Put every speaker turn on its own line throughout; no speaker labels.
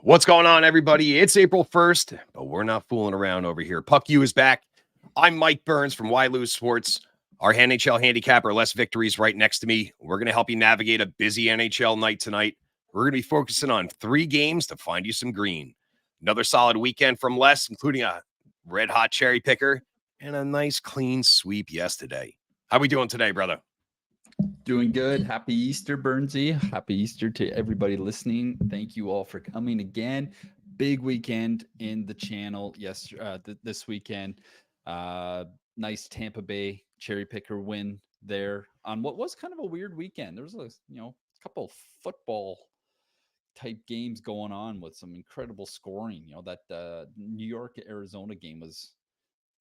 What's going on, everybody? It's April 1st, but we're not fooling around over here. Puck U is back. I'm Mike Burns from Why Lose Sports. Our NHL handicapper, Les Victories, right next to me. We're going to help you navigate a busy NHL night tonight. We're going to be focusing on 3 games to find you some green. Another solid weekend from Les, including a red-hot cherry picker and a nice clean sweep yesterday. How we doing today, brother?
Doing good. Happy Easter, Burnsy. Happy Easter to everybody listening. Thank you all for coming again. Big weekend in the channel this weekend. Nice Tampa Bay cherry picker win there on what was kind of a weird weekend. There was a couple football type games going on with some incredible scoring. That New York Arizona game was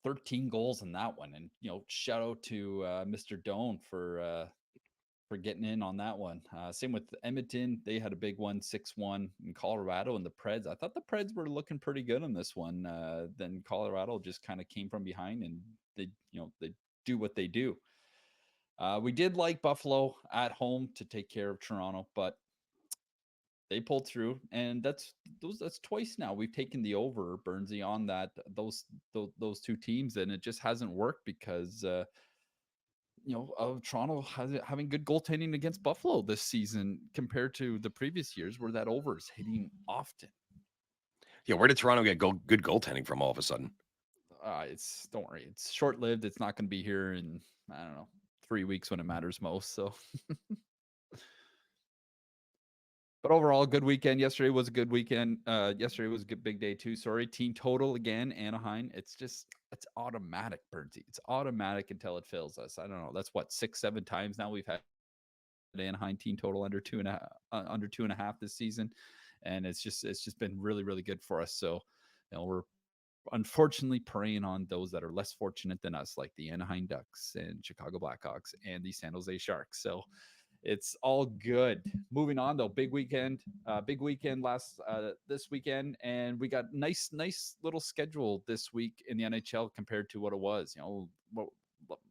13 goals in that one, and shout out to Mr. Doan for getting in on that one. Same with Edmonton. They had a big one, 6-1 in Colorado. And the Preds, I thought the Preds were looking pretty good on this one. Then Colorado just kind of came from behind and they do what they do. We did like Buffalo at home to take care of Toronto, but they pulled through, and that's twice now we've taken the over, Burnsy, on those 2 teams, and it just hasn't worked because of Toronto having good goaltending against Buffalo this season compared to the previous years where that over is hitting often.
Yeah, where did Toronto get good goaltending from all of a sudden?
Don't worry, it's short lived. It's not going to be here in, I don't know, 3 weeks when it matters most. So, but overall, good weekend. Yesterday was a good weekend. Yesterday was a good big day too. Sorry, team total again, Anaheim. It's automatic, Bernsey. It's automatic until it fails us. I don't know. That's what 6-7 times now we've had Anaheim team total under 2.5 this season, and it's just been really, really good for us. So, we're unfortunately preying on those that are less fortunate than us, like the Anaheim Ducks and Chicago Blackhawks and the San Jose Sharks. So it's all good. Moving on though, big weekend this weekend, and we got nice little schedule this week in the NHL compared to what it was.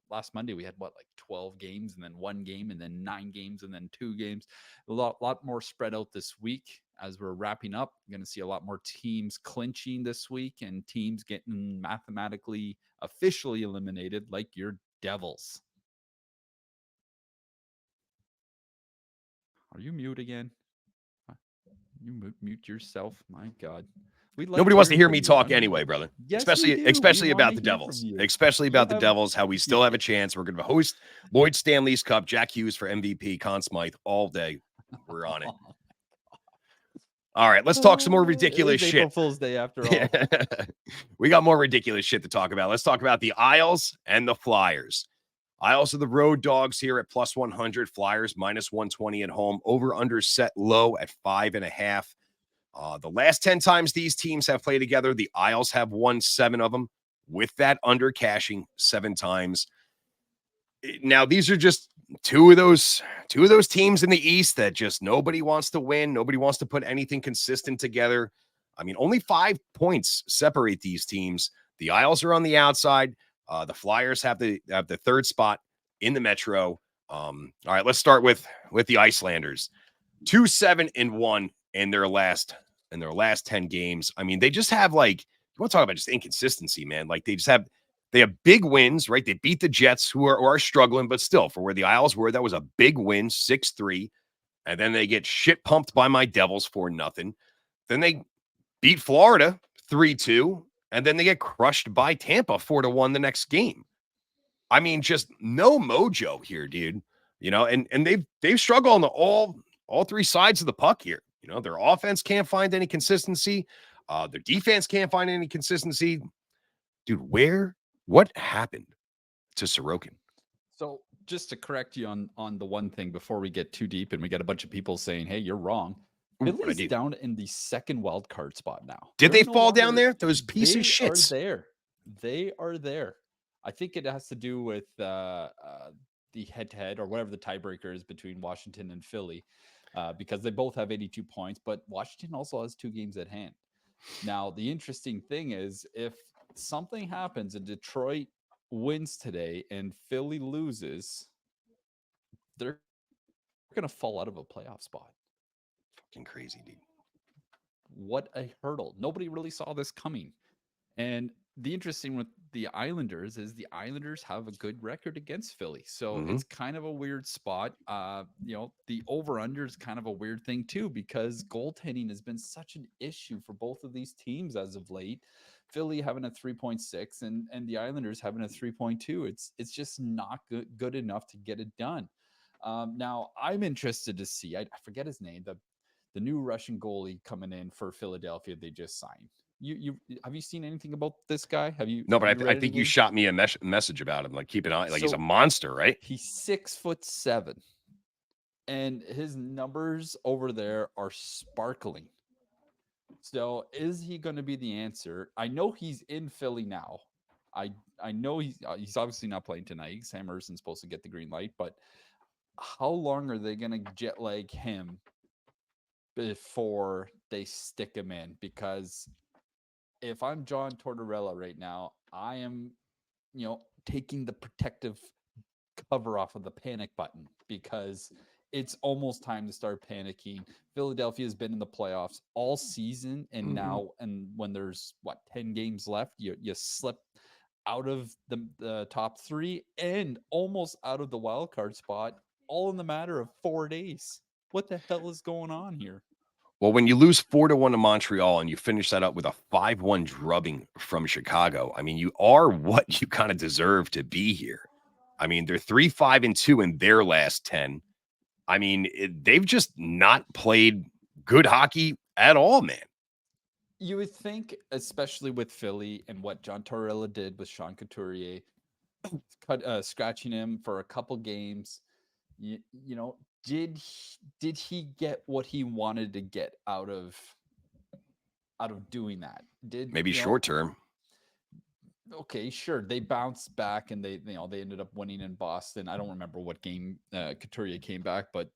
Last Monday we had 12 games, and then 1 game, and then 9 games, and then 2 games. A lot more spread out this week as we're wrapping up. You're going to see a lot more teams clinching this week and teams getting mathematically officially eliminated, like your Devils. Are you mute again? You mute yourself. My God.
Nobody wants to hear me talk anyway, brother.
Yes,
especially about the Devils. Especially about the Devils, how we still have a chance. We're going to host Lloyd Stanley's Cup, Jack Hughes for MVP, Conn Smythe all day. We're on it. All right, let's talk some more ridiculous shit.
April Fool's Day after all.
We got more ridiculous shit to talk about. Let's talk about the Isles and the Flyers. Isles are the road dogs here at plus 100. Flyers minus 120 at home. Over under set low at 5.5. The last 10 times these teams have played together, the Isles have won 7 of them, with that under cashing 7 times. Now, these are just two of those teams in the East that just nobody wants to win. Nobody wants to put anything consistent together. I mean, only 5 points separate these teams. The Isles are on the outside. The Flyers have the 3rd spot in the Metro. All right, let's start with the Icelanders. 2-7-1 in their last 10 games. I mean, they just have you want to talk about just inconsistency, man. They have big wins, right? They beat the Jets, who are struggling, but still, for where the Isles were, that was a big win, 6-3. And then they get shit pumped by my Devils 4-0. Then they beat Florida 3-2, and then they get crushed by Tampa 4-1 the next game. I mean, just no mojo here, dude. And they've struggled on all 3 sides of the puck here. Their offense can't find any consistency. Their defense can't find any consistency. Dude, what happened to Sorokin?
So just to correct you on the one thing before we get too deep and we get a bunch of people saying, hey, you're wrong. Philly's down in the 2nd wild card spot now.
Did they fall down there? Those pieces of shits.
They are there. I think it has to do with the head-to-head or whatever the tiebreaker is between Washington and Philly. Because they both have 82 points, but Washington also has 2 games at hand. Now, the interesting thing is if something happens and Detroit wins today and Philly loses, they're going to fall out of a playoff spot.
Fucking crazy, dude.
what a hurdle. Nobody really saw this coming. And the interesting with the Islanders is the Islanders have a good record against Philly. So
Hmm.
it's kind of a weird spot. The over under is kind of a weird thing too, because goaltending has been such an issue for both of these teams as of late. Philly having a 3.6 and the Islanders having a 3.2. It's just not good enough to get it done. Now I'm interested to see. I forget his name. The new Russian goalie coming in for Philadelphia. They just signed. You have you seen anything about this guy? Have you
No, but
you
I
read
think you
anything?
shot me a message about him. Like, keep an eye. Like, he's a
So
monster, right?
he's 6'7", and his numbers over there are sparkling. So is he going to be the answer? I know he's in Philly now. I I know he's obviously not playing tonight. Sam Erson's supposed to get the green light, but how long are they going to jet lag him before they stick him in? Because if I'm John Tortorella right now, I am, taking the protective cover off of the panic button because it's almost time to start panicking. Philadelphia has been in the playoffs all season, and
Hmm.
now, and when there's 10 games left, you slip out of the top three and almost out of the wild card spot, all in the matter of 4 days. What the hell is going on here?
Well, when you lose 4-1 to Montreal and you finish that up with a 5-1 drubbing from Chicago, I mean, you are what you kind of deserve to be here. I mean, they're 3-5-2 in their last 10. I mean, they've just not played good hockey at all, man.
You would think, especially with Philly and what John Tortorella did with Sean Couturier, scratching him for a couple games. You know, did he get what he wanted to get out of doing that? Did
Maybe short term.
okay, sure. They bounced back and they ended up winning in Boston. I don't remember what game Couturier came back, but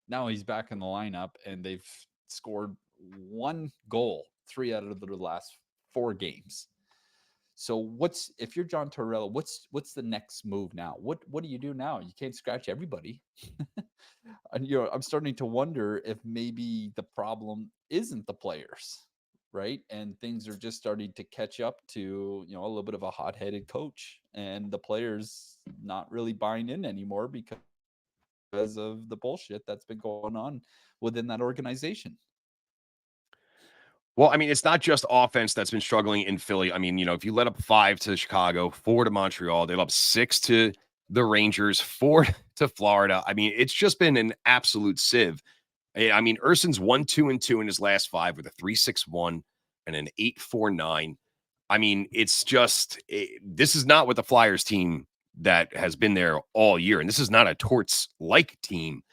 now he's back in the lineup and they've scored one goal 3 out of the last 4 games. So what's if you're John Tortorella, what's the next move now? What do you do now? You can't scratch everybody. And I'm starting to wonder if maybe the problem isn't the players, right? And things are just starting to catch up to, a little bit of a hot-headed coach and the players not really buying in anymore because of the bullshit that's been going on within that organization.
Well, I mean, it's not just offense that's been struggling in Philly. I mean, if you let up 5 to Chicago, 4 to Montreal, they let up 6 to the Rangers, 4 to Florida. I mean, it's just been an absolute sieve. I mean, Urson's 1-2-2 in his last 5 with a 3.61 and an 8.49. I mean, it's just this is not what the Flyers team that has been there all year, and this is not a Torts like team,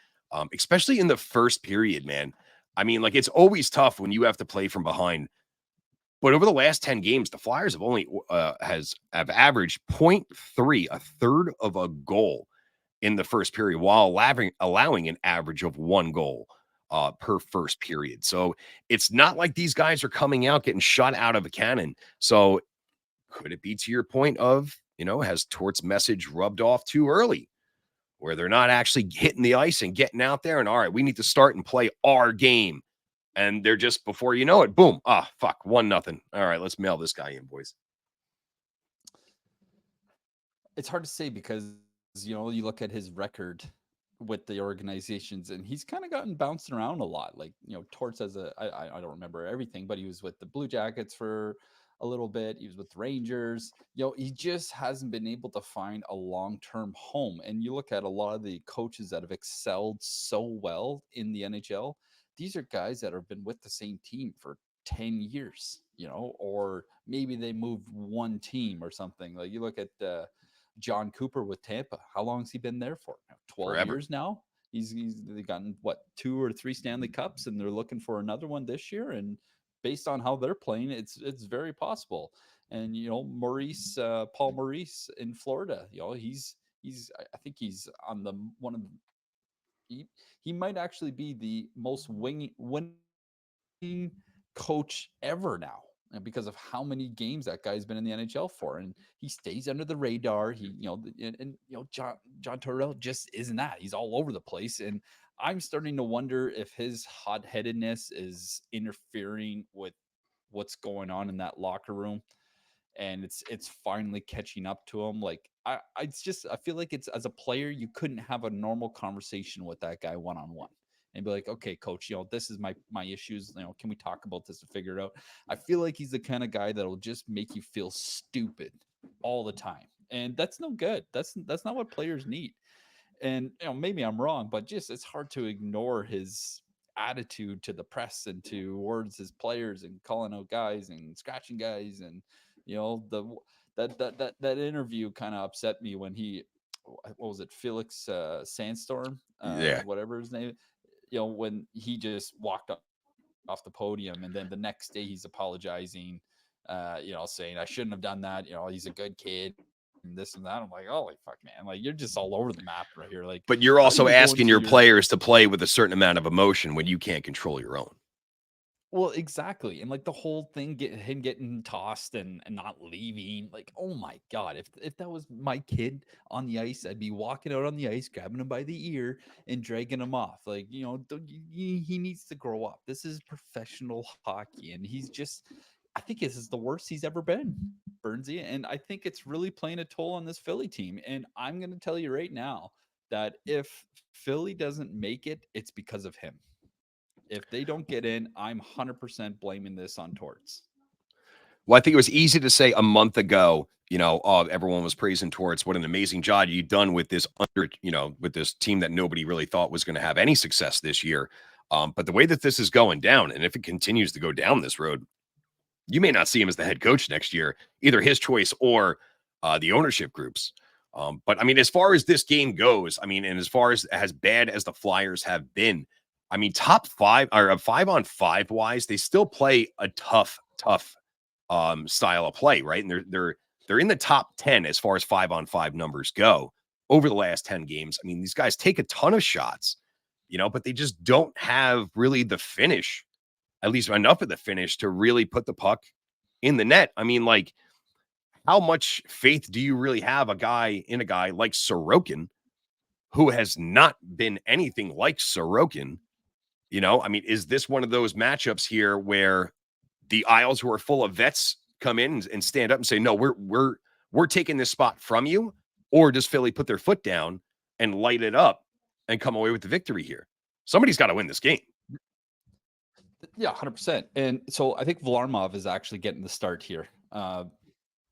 especially in the first period, man. I mean, like, it's always tough when you have to play from behind. But over the last 10 games, the Flyers have only have averaged point 0.3, a third of a goal in the first period, while allowing an average of 1 goal per first period. So it's not like these guys are coming out getting shot out of a cannon. So could it be to your point of, has Tort's message rubbed off too early, where they're not actually hitting the ice and getting out there and, all right, we need to start and play our game. And they're just, before you know it, boom, fuck, 1-0. All right, let's mail this guy in, boys.
It's hard to say because you look at his record with the organizations and he's kind of gotten bounced around a lot. Like, Torts as I don't remember everything, but he was with the Blue Jackets for a little bit. He was with the Rangers. He just hasn't been able to find a long-term home. And you look at a lot of the coaches that have excelled so well in the NHL. These are guys that have been with the same team for 10 years, or maybe they moved one team or something. Like you look at John Cooper with Tampa. How long has he been there for? 12
Forever.
years now. They've gotten what 2 or 3 Stanley Cups, and they're looking for another one this year. And based on how they're playing, it's very possible. And Maurice, Paul Maurice in Florida, I think he's on the one of the, he might actually be the most winning coach ever now, and because of how many games that guy's been in the NHL for, and he stays under the radar. He, and John Tortorella just isn't that. He's all over the place, and I'm starting to wonder if his hot-headedness is interfering with what's going on in that locker room, and it's finally catching up to him. Like it's just I feel like it's as a player you couldn't have a normal conversation with that guy one on one and be like, okay, coach, this is my issues. Can we talk about this and figure it out? I feel like he's the kind of guy that'll just make you feel stupid all the time, and that's no good. That's not what players need. And maybe I'm wrong, but just it's hard to ignore his attitude to the press and towards his players and calling out guys and scratching guys. And the that interview kind of upset me when he, what was it, Felix Sandstorm,
Yeah.
whatever his name, when he just walked off the podium and then the next day he's apologizing, saying I shouldn't have done that, he's a good kid and this and that. I'm like, holy fuck, man, like you're just all over the map right here. Like,
But
how
you're
do you
also
go into
asking your
your
players to play with a certain amount of emotion when you can't control your own.
Well, exactly. And like the whole thing, him getting tossed and not leaving, like, oh my God, if that was my kid on the ice, I'd be walking out on the ice, grabbing him by the ear and dragging him off. Like, he needs to grow up. This is professional hockey. And he's just, I think this is the worst he's ever been, Burnsy. And I think it's really playing a toll on this Philly team. And I'm going to tell you right now that if Philly doesn't make it, it's because of him. If they don't get in, I'm 100% blaming this on Torts.
Well, I think it was easy to say a month ago, everyone was praising Torts. What an amazing job you've done with this with this team that nobody really thought was going to have any success this year. But the way that this is going down, and if it continues to go down this road, you may not see him as the head coach next year, either his choice or the ownership groups. But I mean, as far as this game goes, I mean, and as bad as the Flyers have been, I mean, top five or 5-on-5 wise, they still play a tough style of play, right? And they're in the top 10 as far as 5-on-5 numbers go over the last 10 games. I mean, these guys take a ton of shots, but they just don't have really the finish, at least enough of the finish to really put the puck in the net. I mean, like, how much faith do you really have in a guy like Sorokin, who has not been anything like Sorokin? I mean, is this one of those matchups here where the Isles, who are full of vets, come in and stand up and say, no, we're taking this spot from you? Or does Philly put their foot down and light it up and come away with the victory here? Somebody's got to win this game.
Yeah, 100%. And so I think Varlamov is actually getting the start here.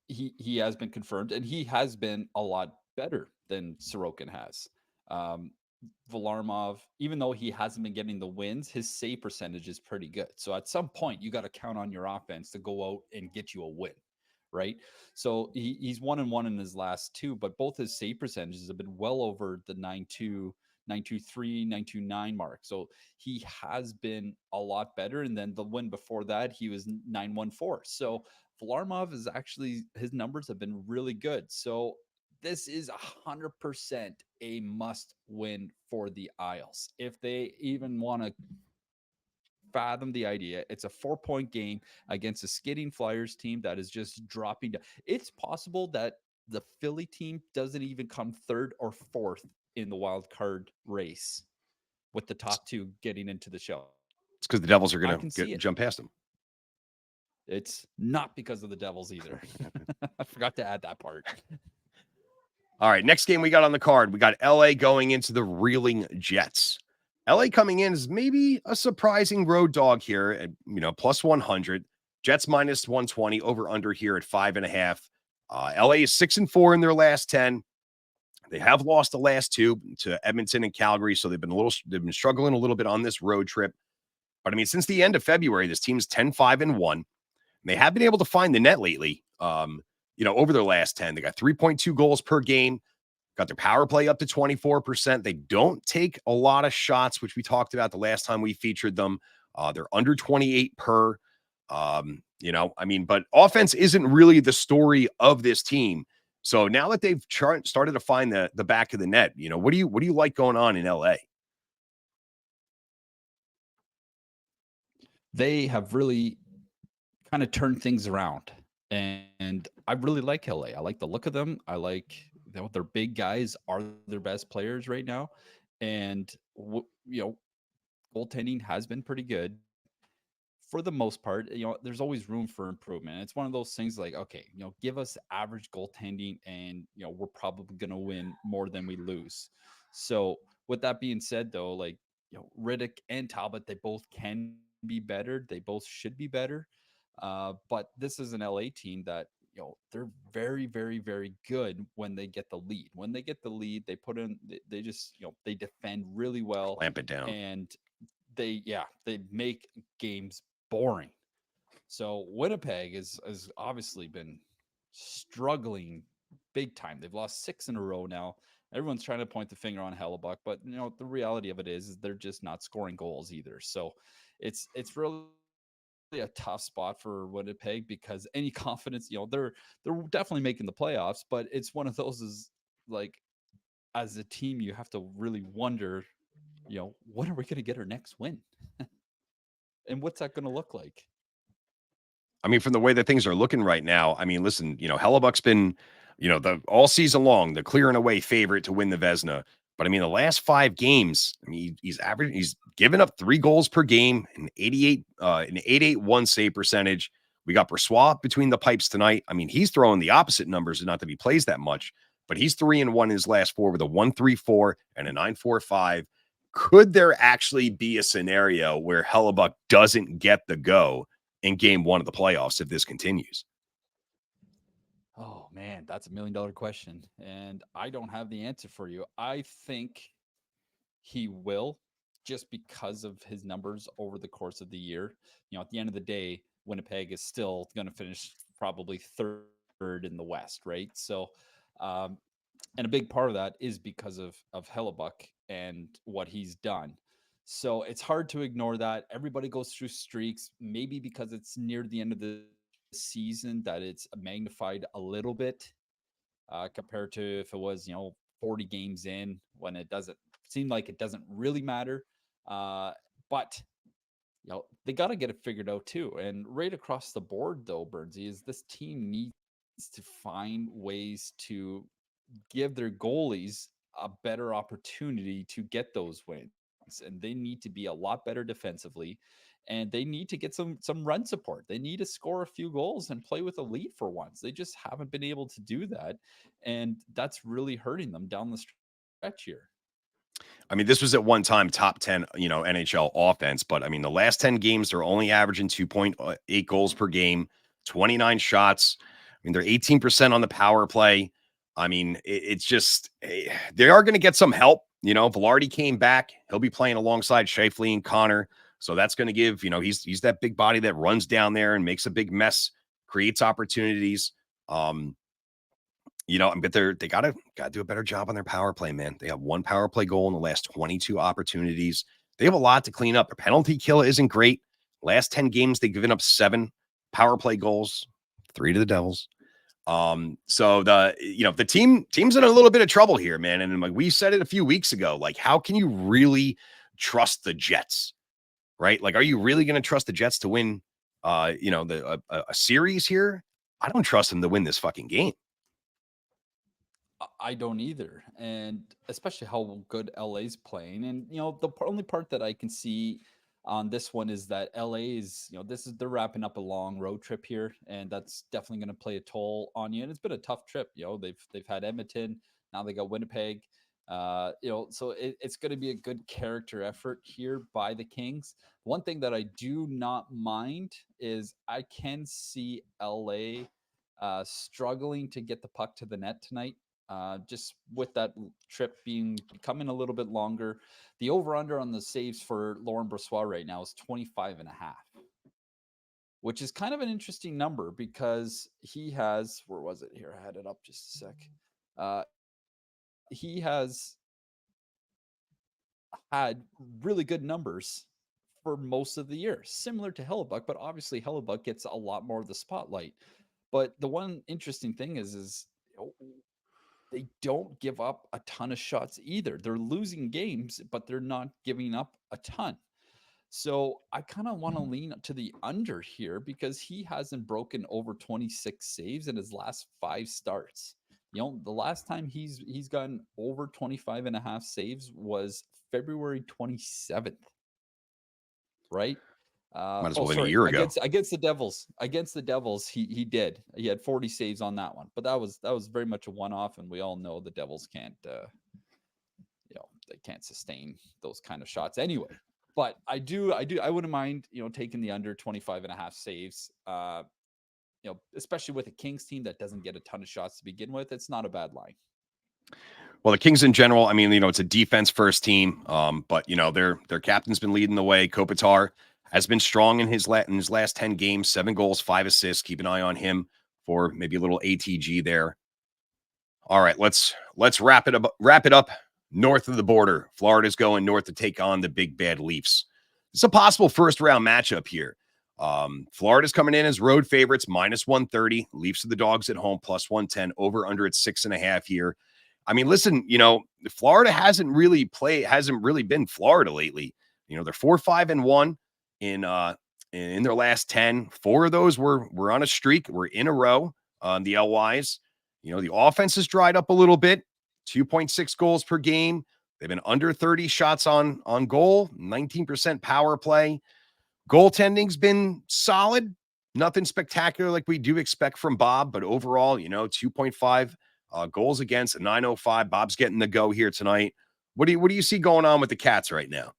He has been confirmed, and he has been a lot better than Sorokin has. Um, Varlamov, even though he hasn't been getting the wins, his save percentage is pretty good. So at some point, you got to count on your offense to go out and get you a win, right? So he's 1-1 in his last two, but both his save percentages have been well over the 9.2, 9.23, 9.29 mark. So he has been a lot better. And then the win before that, he was 9.14. So Varlamov is actually, his numbers have been really good. So this is 100% a must win for the Isles. If they even want to fathom the idea, it's a 4-point game against a skidding Flyers team that is just dropping down. It's possible that the Philly team doesn't even come third or fourth in the wild card race with the top two getting into the show.
It's because the Devils are
I
going
can
to
see it.
jump past them.
It's not because of the Devils either. I forgot to add that part.
All right, next game we got on the card, we got LA going into the reeling Jets. LA coming in is maybe a surprising road dog here at, plus 100. Jets minus 120, over under here at 5.5. LA is 6-4 in their last 10. They have lost the last two to Edmonton and Calgary, so they've been struggling a little bit on this road trip. But I mean, since the end of February, this team's 10-5-1. They have been able to find the net lately. Over their last 10, they got 3.2 goals per game, got their power play up to 24%. They don't take a lot of shots, which we talked about the last time we featured them. They're under 28 per. But offense isn't really the story of this team. So now that they've started to find the back of the net, what do you like going on in LA?
They have really kind of turned things around. And I really like LA. I like the look of them. I like their big guys are their best players right now. And goaltending has been pretty good for the most part. There's always room for improvement. It's one of those things like, okay, give us average goaltending and, we're probably going to win more than we lose. So, with that being said, though, like, Riddick and Talbot, they both can be better. They both should be better. But this is an LA team that, they're very, very, very good when they get the lead. When they get the lead, they put in, they just, they defend really well.
Clamp it down.
And they make games boring. So Winnipeg has obviously been struggling big time. They've lost 6 in a row now. Everyone's trying to point the finger on Hellebuck, but the reality of it is they're just not scoring goals either. So it's really a tough spot for Winnipeg because any confidence, they're definitely making the playoffs, but it's one of those is like as a team you have to really wonder, when are we going to get our next win? And what's that going to look like?
I mean, from the way that things are looking right now, I mean, listen, Hellebuck's been, the all season long, the clear and away favorite to win the Vezina. But I mean, the last 5 games, I mean, he's given up 3 goals per game, an 881 save percentage. We got Brossoit between the pipes tonight. I mean, he's throwing the opposite numbers, not that he plays that much, but he's 3-1 in his last 4 with a 1.34 and a 9.45. Could there actually be a scenario where Hellebuck doesn't get the go in game 1 of the playoffs if this continues?
Oh man, that's $1 million question. And I don't have the answer for you. I think he will just because of his numbers over the course of the year. At the end of the day, Winnipeg is still going to finish probably third in the West, right? So, um, and a big part of that is because of Hellebuck and what he's done. So it's hard to ignore that. Everybody goes through streaks, maybe because it's near the end of the season that it's magnified a little bit compared to if it was 40 games in when it doesn't seem like it doesn't really matter. But they got to get it figured out too. And right across the board, though, Bernsey, is this team needs to find ways to give their goalies a better opportunity to get those wins. And they need to be a lot better defensively. And they need to get some run support. They need to score a few goals and play with a lead for once. They just haven't been able to do that. And that's really hurting them down the stretch here.
I mean, this was at one time top 10, NHL offense, but I mean, the last 10 games, they're only averaging 2.8 goals per game, 29 shots. I mean, they're 18% on the power play. I mean, it's just, they are going to get some help. Velarde came back. He'll be playing alongside Scheifele and Connor. So that's going to give, he's that big body that runs down there and makes a big mess, creates opportunities. But they gotta do a better job on their power play, man. They have 1 power play goal in the last 22 opportunities. They have a lot to clean up. Their penalty kill isn't great. Last 10 games, they've given up 7 power play goals, 3 to the Devils. So the team's in a little bit of trouble here, man. And like we said it a few weeks ago, like how can you really trust the Jets, right? Like, are you really going to trust the Jets to win, a series here? I don't trust them to win this fucking game.
I don't either. And especially how good LA's playing. And, only part that I can see on this one is that LA is, they're wrapping up a long road trip here. And that's definitely going to play a toll on you. And it's been a tough trip. They've had Edmonton. Now they got Winnipeg. So it's going to be a good character effort here by the Kings. One thing that I do not mind is I can see LA struggling to get the puck to the net tonight. Just with that trip becoming a little bit longer. The over-under on the saves for Laurent Brossoit right now is 25 and a half, which is kind of an interesting number because he has, where was it here? I had it up just a sec. He has had really good numbers for most of the year, similar to Hellebuck, but obviously Hellebuck gets a lot more of the spotlight. But the one interesting thing is they don't give up a ton of shots either. They're losing games, but they're not giving up a ton. So I kind of want to lean to the under here because he hasn't broken over 26 saves in his last 5 starts. The last time he's gotten over 25 and a half saves was February 27th, right?
Might as
Oh,
well have been a
sorry.
year ago.
Against the Devils. Against the Devils, he did. He had 40 saves on that one. But that was very much a one-off, and we all know the Devils can't they can't sustain those kind of shots anyway. But I wouldn't mind, taking the under 25 and a half saves. Especially with a Kings team that doesn't get a ton of shots to begin with, it's not a bad line.
Well, the Kings in general, I mean, it's a defense first team, but their captain's been leading the way. Kopitar has been strong in his last 10 games, 7 goals, 5 assists. Keep an eye on him for maybe a little ATG there. All right, let's wrap it up north of the border. Florida's going north to take on the big bad Leafs. It's a possible first round matchup here. Florida's coming in as road favorites, minus 130. Leafs are the dogs at home, plus 110. Over under at 6.5 here. I mean, listen, Florida hasn't really been Florida lately. They're 4-5-1 in their last 10. 4 of those were on a streak. We're in a row on the LYs. The offense has dried up a little bit. 2.6 goals per game. They've been under 30 shots on goal, 19% power play. Goaltending's been solid. Nothing spectacular like we do expect from Bob, but overall, 2.5 goals against, a 905. Bob's getting the go here tonight. What do you see going on with the Cats right now?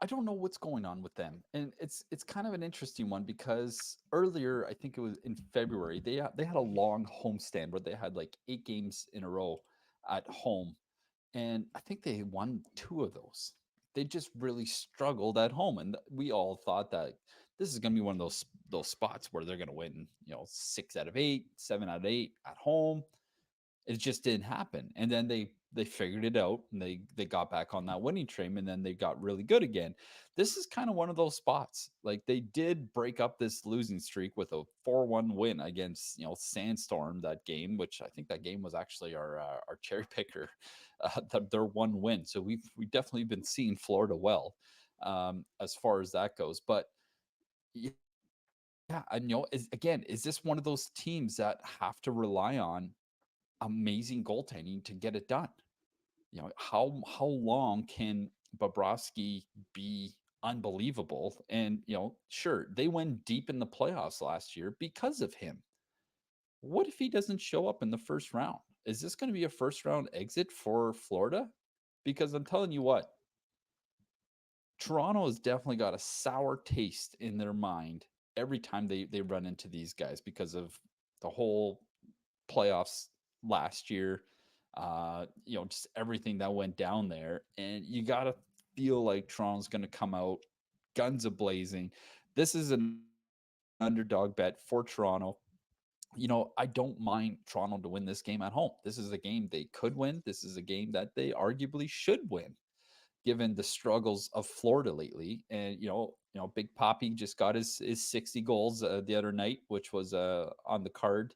I don't know what's going on with them, and it's kind of an interesting one because earlier, I think it was in February, they had a long homestand where they had like 8 games in a row at home, and I think they won 2 of those. They just really struggled at home, and we all thought that this is going to be one of those spots where they're going to win, 6 out of 8, 7 out of 8 at home. It just didn't happen, and then they figured it out, and they got back on that winning train, and then they got really good again. This is kind of one of those spots. Like, they did break up this losing streak with a 4-1 win against Sandstorm, that game, which I think that game was actually our cherry picker, their one win. So we definitely been seeing Florida well, as far as that goes. But yeah, and is this one of those teams that have to rely on amazing goaltending to get it done? How long can Bobrovsky be unbelievable? And sure, they went deep in the playoffs last year because of him. What if he doesn't show up in the first round? Is this going to be a first round exit for Florida? Because I'm telling you what, Toronto has definitely got a sour taste in their mind every time they run into these guys because of the whole playoffs last year. Just everything that went down there, and you gotta feel like Toronto's going to come out guns a blazing. This is an underdog bet for Toronto. I don't mind Toronto to win this game at home. This is a game they could win. This is a game that they arguably should win, given the struggles of Florida lately. And Big Poppy just got his 60 goals the other night, which was on the card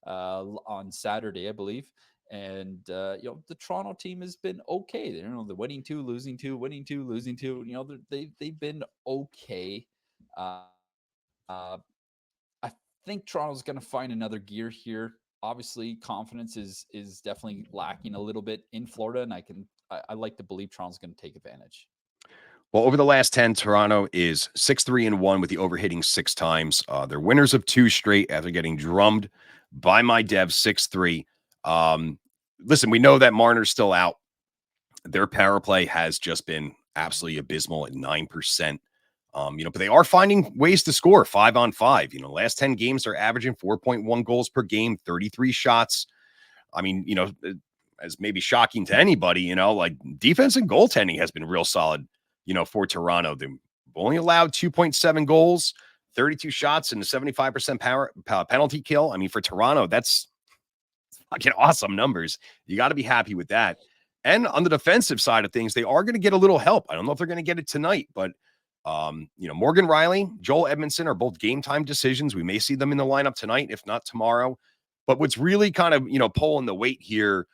on Saturday, I believe. And the Toronto team has been okay. They're winning 2, losing 2, winning 2, losing 2. They've been okay. I think Toronto's going to find another gear here. Obviously, confidence is definitely lacking a little bit in Florida, and I like to believe Toronto's going to take advantage.
Well, over the last 10, Toronto is 6-3-1 with the overhitting 6 times. They're winners of 2 straight after getting drummed by my Devs 6-3. Listen, we know that Marner's still out. Their power play has just been absolutely abysmal at 9%. But they are finding ways to score 5-on-5. Last 10 games, they're averaging 4.1 goals per game, 33 shots. I mean, as maybe shocking to anybody, like defense and goaltending has been real solid, for Toronto. They've only allowed 2.7 goals, 32 shots, and a 75% penalty kill. I mean, for Toronto, that's fucking awesome numbers. You got to be happy with that. And on the defensive side of things, they are going to get a little help. I don't know if they're going to get it tonight, but Morgan Riley, Joel Edmondson are both game time decisions. We may see them in the lineup tonight, if not tomorrow. But what's really kind of, pulling the weight here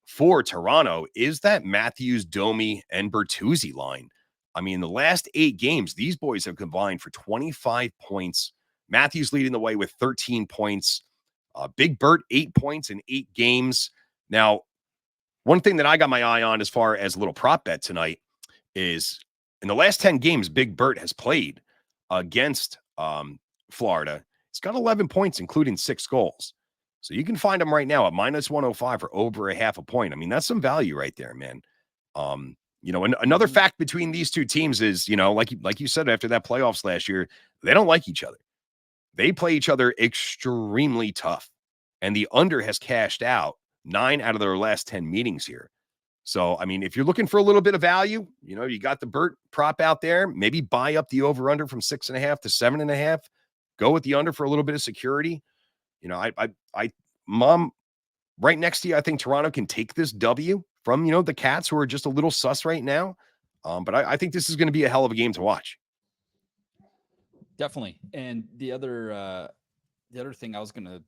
for Toronto is that Matthews, Domi, and Bertuzzi line. I mean, the last 8 games, these boys have combined for 25 points, Matthews leading the way with 13 points. Big Bert, 8 points in 8 games. Now, one thing that I got my eye on as far as a little prop bet tonight is in the last 10 games Big Bert has played against Florida. He's got 11 points, including 6 goals. So you can find him right now at minus 105 or over a half a point. I mean, that's some value right there, man. And another fact between these two teams is, like you said, after that playoffs last year, they don't like each other. They play each other extremely tough. And the under has cashed out 9 out of their last 10 meetings here. So, I mean, if you're looking for a little bit of value, you got the Bert prop out there, maybe buy up the over under from 6.5 to 7.5, go with the under for a little bit of security. Mom, right next to you, I think Toronto can take this W from, the Cats, who are just a little sus right now. But I think this is going to be a hell of a game to watch.
Definitely. And the other thing I was going to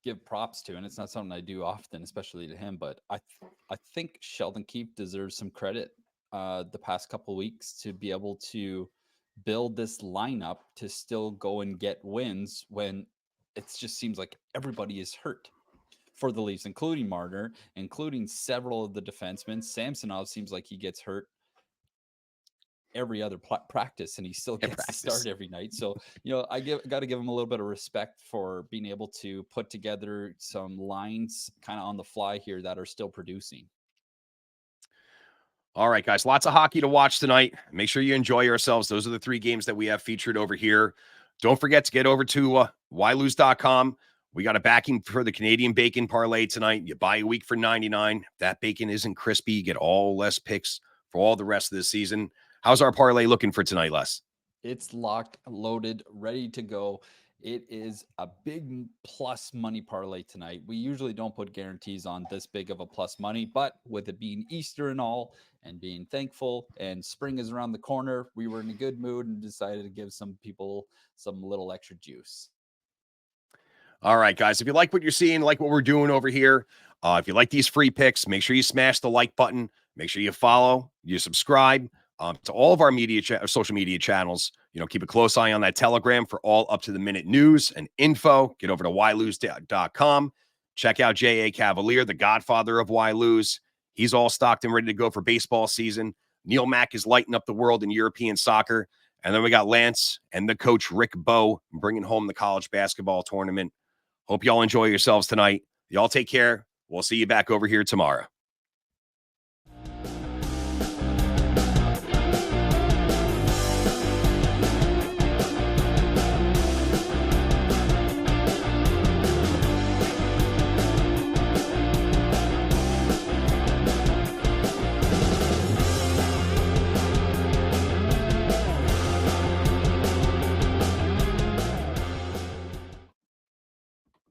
give props to, and it's not something I do often, especially to him, but I think Sheldon Keefe deserves some credit the past couple of weeks to be able to build this lineup to still go and get wins when it just seems like everybody is hurt for the Leafs, including Marner, including several of the defensemen. Samsonov seems like he gets hurt every other practice, and he still gets to start every night. So, I got to give him a little bit of respect for being able to put together some lines kind of on the fly here that are still producing.
All right, guys, lots of hockey to watch tonight. Make sure you enjoy yourselves. Those are the 3 games that we have featured over here. Don't forget to get over to whylose.com. We got a backing for the Canadian bacon parlay tonight. You buy a week for $99. If that bacon isn't crispy, you get all less picks for all the rest of the season. How's our parlay looking for tonight, Les?
It's locked, loaded, ready to go. It is a big plus money parlay tonight. We usually don't put guarantees on this big of a plus money, but with it being Easter and all, and being thankful, and spring is around the corner, we were in a good mood and decided to give some people some little extra juice.
All right, guys, if you like what you're seeing, like what we're doing over here, if you like these free picks, make sure you smash the like button. Make sure you follow, you subscribe to all of our social media channels. Keep a close eye on that Telegram for all up-to-the-minute news and info. Get over to whylose.com. Check out J.A. Cavalier, the godfather of Why Lose. He's all stocked and ready to go for baseball season. Neil Mack is lighting up the world in European soccer. And then we got Lance and the coach, Rick Bowe, bringing home the college basketball tournament. Hope y'all enjoy yourselves tonight. Y'all take care. We'll see you back over here tomorrow.